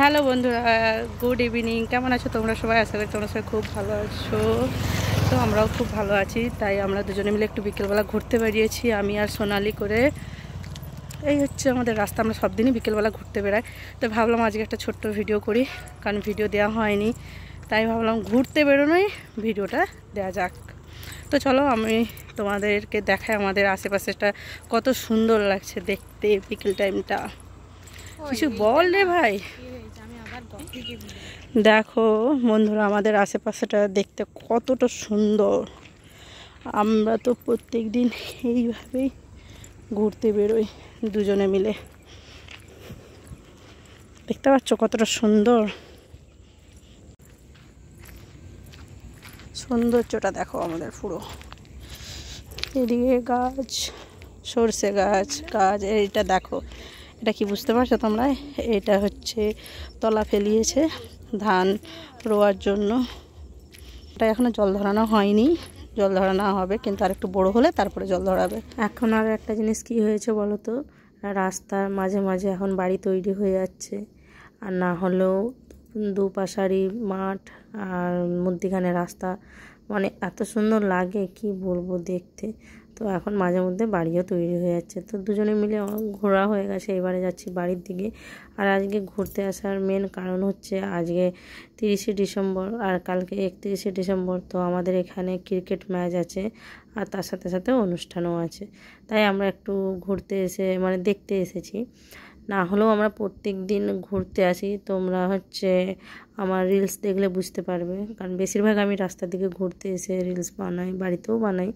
Hello বন্ধুরা, good evening. কেমন আছো তোমরা সবাই? আশা করি তোমরা সবাই খুব ভালো আছো। তো আমরাও খুব ভালো আছি। তাই আমরা দুজনে মিলে একটু বিকেলবেলা ঘুরতে বেরিয়েছি, আমি আর সোনালি করে। এই হচ্ছে আমাদের রাস্তা, আমরা সব দিনই বিকেলবেলা ঘুরতে বেড়াই। তো ভাবলাম আজকে একটা ছোট্ট ভিডিও করি, কারণ ভিডিও দেওয়া হয়নি। তাই ভাবলাম ঘুরতে বেরোনোই ভিডিওটা দেওয়া যাক। তো চলো আমি তোমাদেরকে দেখাই আমাদের আশেপাশেটা কত সুন্দর লাগছে দেখতে বিকেল টাইমটা। কিছু বল রে ভাই। দেখো বন্ধুরা, আমাদের আশেপাশেটা দেখতে কতটা সুন্দর। আমরা তো প্রত্যেক দিন এইভাবেই ঘুরতে বেরোই দুজনে মিলে। দেখতে পাচ্ছ কতটা সুন্দর সৌন্দর্যটা দেখো আমাদের পুরো। এদিকে গাছ, সরষে গাছ গাছ। এইটা দেখো, এটা কি বুঝতে পারছো তোমরা? এটা হচ্ছে তলা ফেলিয়েছে ধান রোয়ার জন্য। এটা এখনো জল ধরানো হয়নি, জল ধরানো হবে, কিন্তু আর একটু বড় হলে তারপরে জল ধরাবে। এখন আর একটা জিনিস কি হয়েছে বলো তো, রাস্তার মাঝে মাঝে এখন বাড়ি তৈরি হয়ে যাচ্ছে। আর না হলেও দুপাশারি মাঠ আর মধ্যিখানে রাস্তা, মানে এত সুন্দর লাগে কি বলবো দেখতে। তো এখন মাঝে মধ্যে বাড়িও তৈরি হয়ে যাচ্ছে। তো দুজনে মিলে ঘোরা হয়ে গেছে, এবারে যাচ্ছি বাড়ির দিকে। আর আজকে ঘুরতে আসার মেন কারণ হচ্ছে আজকে 30শে ডিসেম্বর আর কালকে 31শে ডিসেম্বর। তো আমাদের এখানে ক্রিকেট ম্যাচ আছে, আর তার সাথে সাথে অনুষ্ঠানও আছে। তাই আমরা একটু ঘুরতে মানে দেখতে এসেছি। না হলেও আমরা প্রত্যেক দিন ঘুরতে আসি। তোমরা হচ্ছে আমার রিলস দেখলে বুঝতে পারবে, কারণ বেশিরভাগ আমি রাস্তার দিকে ঘুরতে এসে রিলস বানাই, বাড়িতেও বানাই।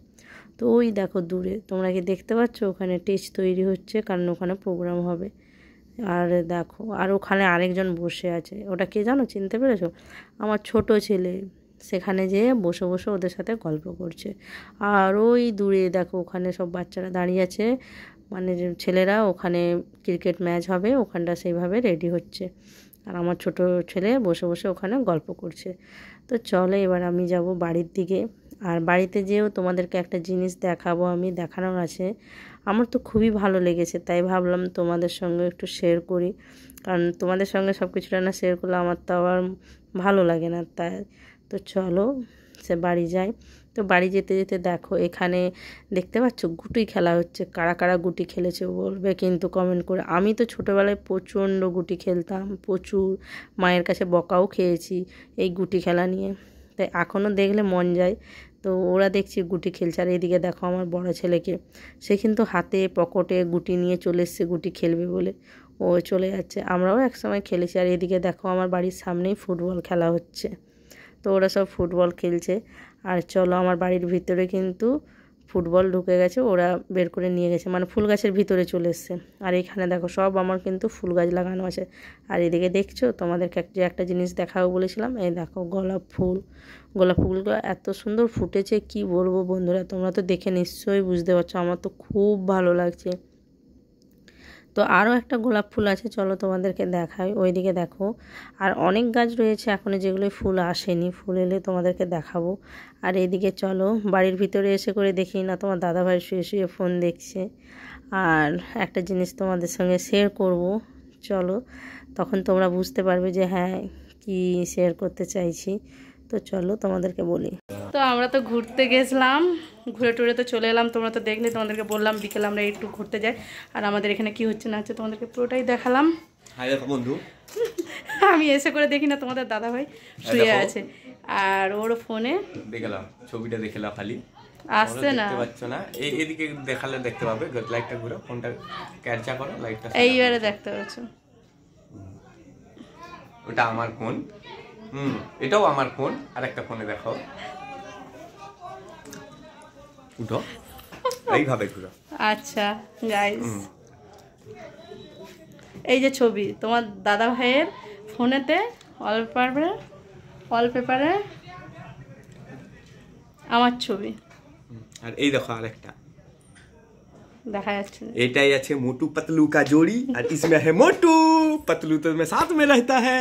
তো ওই দেখো দূরে, তোমরা কি দেখতে পাচ্ছ? ওখানে স্টেজ তৈরি হচ্ছে, কারণ ওখানে প্রোগ্রাম হবে। আর দেখো, আর ওখানে আরেকজন বসে আছে, ওটা কে জানো? চিনতে পেরেছো? আমার ছোট ছেলে। সেখানে যেয়ে বসে বসে ওদের সাথে গল্প করছে। আর ওই দূরে দেখো, ওখানে সব বাচ্চারা দাঁড়িয়ে আছে, মানে ছেলেরা, ওখানে ক্রিকেট ম্যাচ হবে, ওখানটা সেইভাবে রেডি হচ্ছে। আর আমার ছোট ছেলে বসে বসে ওখানে গল্প করছে। তো চলো এবার আমি যাব বাড়ির দিকে। আর বাড়িতে যেয়েও তোমাদেরকে একটা জিনিস দেখাবো, আমি দেখানোর আছে। আমার তো খুবই ভালো লেগেছে, তাই ভাবলাম তোমাদের সঙ্গে একটু শেয়ার করি। কারণ তোমাদের সঙ্গে সব কিছুটা না শেয়ার করলে আমার তো আবার ভালো লাগে না। তাই তো চলো সে বাড়ি যাই। তো বাড়ি যেতে যেতে দেখো, এখানে দেখতে পাচ্ছ গুটি খেলা হচ্ছে। কারা কারা গুটি খেলেছে বলবে কিন্তু কমেন্ট করে। আমি তো ছোটোবেলায় প্রচণ্ড গুটি খেলতাম, প্রচুর মায়ের কাছে বকাও খেয়েছি এই গুটি খেলা নিয়ে। তাই এখনও দেখলে মন যায়। তো ওরা দেখছি গুটি খেলছে। আর এদিকে দেখো আমার বড় ছেলেকে, সে কিন্তু হাতে পকেটে গুটি নিয়ে চলে এসছে গুটি খেলবে বলে, ও চলে যাচ্ছে। আমরাও একসময় খেলেছি। আর এদিকে দেখো আমার বাড়ির সামনেই ফুটবল খেলা হচ্ছে। তো ওরা সব ফুটবল খেলছে। আর চলো আমার বাড়ির ভিতরে কিন্তু ফুটবল ঢুকে গেছে, ওরা বের করে নিয়ে গেছে, মানে ফুল গাছের ভিতরে চলে এসছে। আর এখানে দেখো সব আমার কিন্তু ফুল গাছ লাগানো আছে। আর এদিকে দেখছো, তোমাদেরকে যে একটা জিনিস দেখাবো বলেছিলাম, এই দেখো গোলাপ ফুল। গোলাপ ফুলগুলো এত সুন্দর ফুটেছে কি বলবো বন্ধুরা, তোমরা তো দেখে নিশ্চয়ই বুঝতে পারছো, আমার তো খুব ভালো লাগছে। তো আরও একটা গোলাপ ফুল আছে, চলো তোমাদেরকে দেখাই। ওইদিকে দেখো আর অনেক গাছ রয়েছে এখনও, যেগুলো ফুল আসেনি, ফুল এলে তোমাদেরকে দেখাবো। আর এদিকে চলো বাড়ির ভিতরে এসে করে দেখি না, তোমার দাদাভাই শুয়ে শুয়ে ফোন দেখছে। আর একটা জিনিস তোমাদের সঙ্গে শেয়ার করব, চলো তখন তোমরা বুঝতে পারবে যে হ্যাঁ কি শেয়ার করতে চাইছি। তো চলো তোমাদেরকে বলি। তো আমরা তো ঘুরতে গেছিলাম, ঘুরে টুরে তো চলে এলাম। তোমরা তো দেখলে, তোমাদেরকে বললাম বিকেলে আমরা একটু ঘুরতে যাই। আর আমাদের এখানে কি হচ্ছে না হচ্ছে তোমাদেরকে পুরোটাই দেখালাম। হাই দেখো বন্ধু, আমি এসে করে দেখি না তোমাদের দাদা ভাই শুয়ে আছে, আর ওর ফোনে দেখলাম ছবিটা দেখলাম, খালি আসছে না, দেখতে পাচ্ছ না। এদিকে দেখালে দেখতে পাবে। লাইটটা ঘুরো, ফোনটা ক্যাপচার করো, লাইটটা এইবারে দেখতে পাচ্ছ। ওটা আমার ফোন, এটাও আমার ফোন। আর একটা ফোনে দেখো, উঠো এইভাবে ঘুরো। আচ্ছা গাইস, এই যে ছবি তোমার দাদা ভাইয়ের ফোনেতে ওয়ালপেপারে আমার ছবি। আর এই দেখো আরেকটা দেখা যাচ্ছে, এটাই আছে মোটু পতলু কা জোড়ি। আর इसमें है मोटू पतलू तो में साथ में रहता है।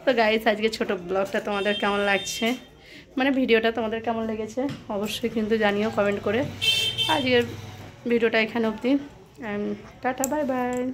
তো গাইস আজকে ছোট ব্লগটা তোমাদের কেমন লাগছে, মানে ভিডিওটা তোমাদের কেমন লেগেছে অবশ্যই কিন্তু জানিও কমেন্ট করে। আজকের ভিডিওটা এখানে অবধি। and tata, bye bye.